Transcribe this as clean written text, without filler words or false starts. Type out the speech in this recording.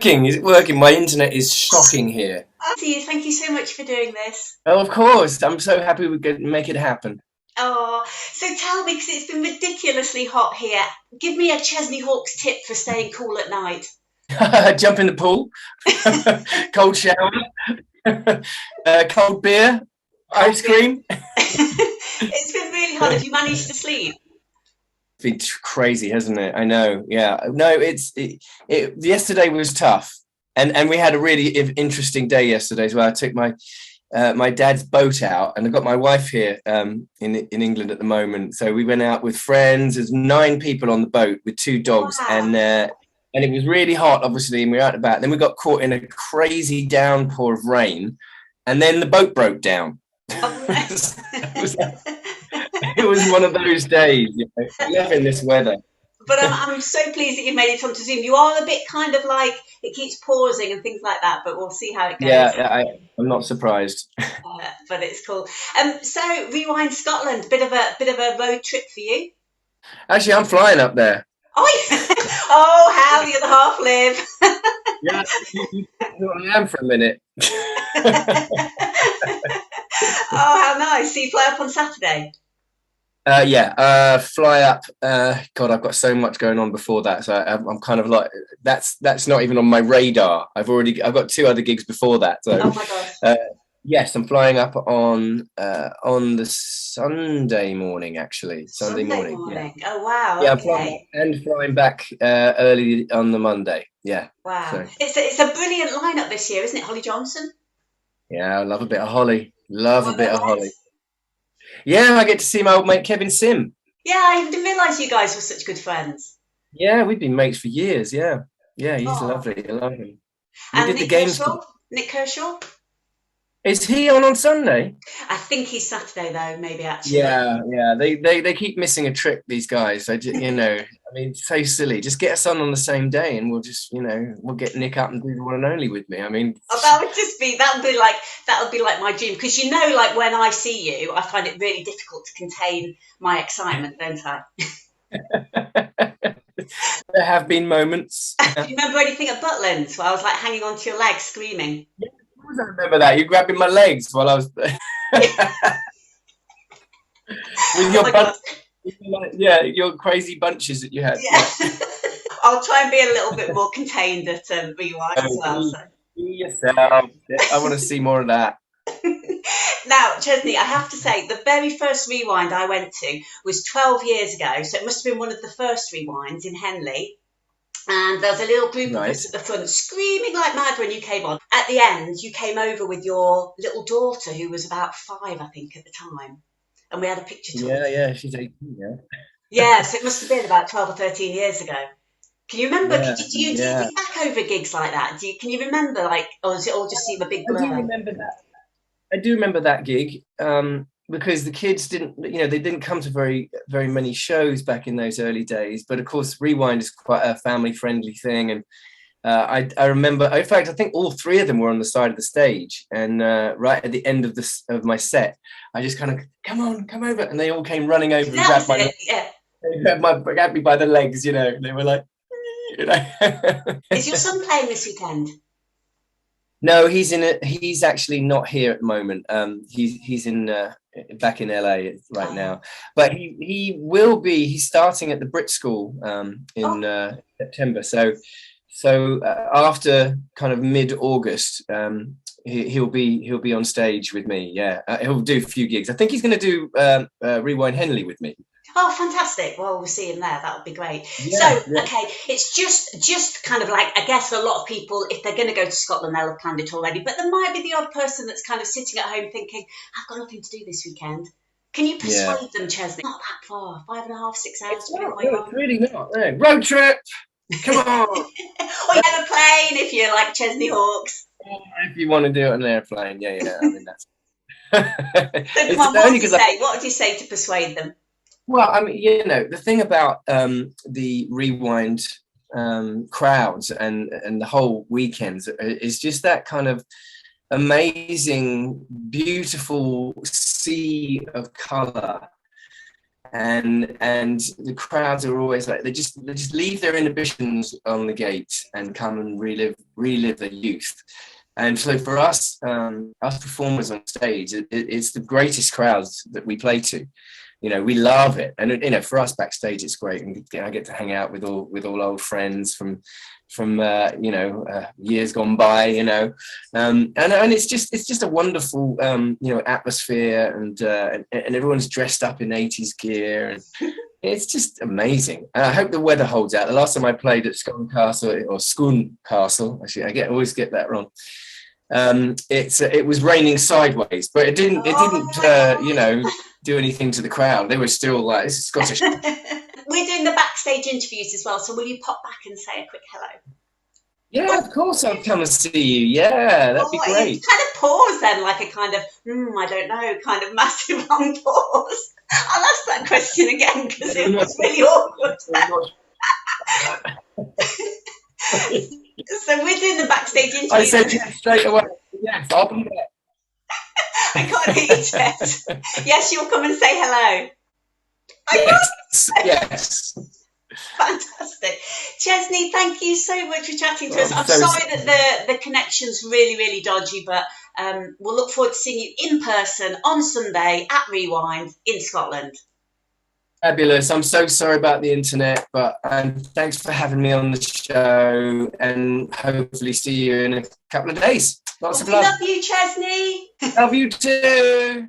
working? Is it working? My internet is shocking here. Thank you so much for doing this. Oh, of course. I'm so happy we could make it happen. Oh, so tell me, because it's been ridiculously hot here, give me a Chesney Hawkes tip for staying cool at night. Jump in the pool, cold shower, cold beer, Cold ice beer. cream. It's been really hot. Have you managed to sleep? It's been crazy, hasn't it? I know. Yeah. No, yesterday was tough. And we had a really interesting day yesterday as well. I took my dad's boat out, and I've got my wife here in England at the moment. So we went out with friends. There's 9 people on the boat with 2 dogs, Wow. and it was really hot, obviously, and we were out and about. Then we got caught in a crazy downpour of rain, and then the boat broke down. Oh, no. It was one of those days, loving this weather. But I'm so pleased that you made it onto Zoom. You are a bit kind of like it keeps pausing and things like that, but we'll see how it Yeah, goes. I'm not surprised. But it's cool. So Rewind Scotland, bit of a road trip for you. Actually, I'm flying up there. Oh, oh, how the other half live. Yeah, you know who I am for a minute. Oh, how nice. So you fly up on Saturday. Yeah, fly up. God, I've got so much going on before that, so I'm kind of like that's not even on my radar. I've got 2 other gigs before that, so Oh my gosh. uh, yes, I'm flying up on the Sunday morning, actually. Sunday Sunday morning, yeah, morning. Oh wow, yeah. I'm flying okay. and flying back early on the Monday. Yeah, Wow. so It's a brilliant lineup this year, isn't it? Holly Johnson. yeah, I love a bit of Holly. Love a One of bit the of Holly. lads. Yeah, I get to see my old mate Kevin Sim. Yeah, I didn't realise you guys were such good friends. Yeah, we've been mates for years. Yeah, yeah, he's Oh. lovely. I love him. We And did the Nick games. Kershaw? Nick Kershaw? Is he on Sunday? I think he's Saturday though, maybe actually. Yeah, yeah. They keep missing a trick. These guys. I mean, it's so silly. Just get us on the same day, and we'll just, we'll get Nick up and do the one and only with me. I mean, Oh, that would be like my dream because like when I see you, I find it really difficult to contain my excitement, don't I? there have been moments. Do you remember anything at Butlins where I was like hanging onto your legs screaming? Yeah, of course I remember that. You grabbing my legs while I was with Oh your my god. yeah, your crazy bunches that you had. Yeah. Yeah. I'll try and be a little bit more contained at Rewind as Oh, well. So. be yourself. Yeah, I want to see more of that. Now, Chesney, I have to say, the very first rewind I went to was 12 years ago, so it must have been one of the first rewinds in Henley. And there was a little group of us Right. at the front screaming like mad when you came on. At the end, you came over with your little daughter, who was about 5, I think, at the time. And we had a picture talk. Yeah, yeah. She's 18. Yeah. Yeah, so it must have been about 12 or 13 years ago. Can you remember? Yeah, Do you yeah. think back over gigs like that? Can you remember, like, or does it all just seem a big I do blur? remember that. I do remember that gig because the kids didn't, they didn't come to very many shows back in those early days. But of course, Rewind is quite a family-friendly thing, and I remember. In fact, I think all 3 of them were on the side of the stage, and right at the end of my set, I just kind of come on, come over, and they all came running over and That was it. Yeah. grabbed me by the legs, and they were like, you know. Is your son playing this weekend? No, he's in it. He's actually not here at the moment. He's in back in LA right Oh, now, but he will be. He's starting at the Brit School oh, in September. So after kind of mid August, he'll be on stage with me. Yeah, he'll do a few gigs. I think he's going to do Rewind Henley with me. oh, fantastic. Well, we'll see him there. That would be great. So, Yeah, yeah, okay, it's just kind of like, I guess a lot of people, if they're going to go to Scotland, they'll have planned it already. But there might be the odd person that's kind of sitting at home thinking, I've got nothing to do this weekend. Can you yeah. persuade them, Chesney? Not that far, 5.5, 6 hours, It's depending not. where No, you it's are. really not. No. Road trip. Come on. Or you have a plane if you're like Chesney Hawks. If you want to do it on an airplane, yeah, yeah. I mean that's. So come It's on, what only would you because say? What would you say to persuade them? well, I mean, the thing about the Rewind crowds and the whole weekends is just that kind of amazing, beautiful sea of color and the crowds are always like they just leave their inhibitions on the gate and come and relive their youth. And so for us, us performers on stage, it's the greatest crowds that we play to. You know, we love it, and you know, for us backstage, it's great. And I get to hang out with all old friends from you know, years gone by. You know, and it's just a wonderful you know, atmosphere, and everyone's dressed up in 80s gear, and it's just amazing. And I hope the weather holds out. The last time I played at Scone Castle, or Scone Castle, actually, always get that wrong. It was raining sideways, but it didn't you know, do anything to the crowd. They were still like, this is Scottish. We're doing the backstage interviews as well, so will you pop back and say a quick hello? Yeah, of course I'll come and see you. Yeah, that'd be great. It's kind of pause then, like a kind of, I don't know, kind of massive long pause. I'll ask that question again because it was really awkward. So we're doing the backstage interview. I said yes straight away. Yes, I'll be there. I can't hear you, Jess. Yes, you'll come and say hello. Yes. Fantastic. Chesney, thank you so much for chatting to us. I'm sorry that the connection's really, really dodgy, but we'll look forward to seeing you in person on Sunday at Rewind in Scotland. Fabulous. I'm so sorry about the internet, but thanks for having me on the show, and hopefully see you in a couple of days. Lots of love. Love you, Chesney. Love you too.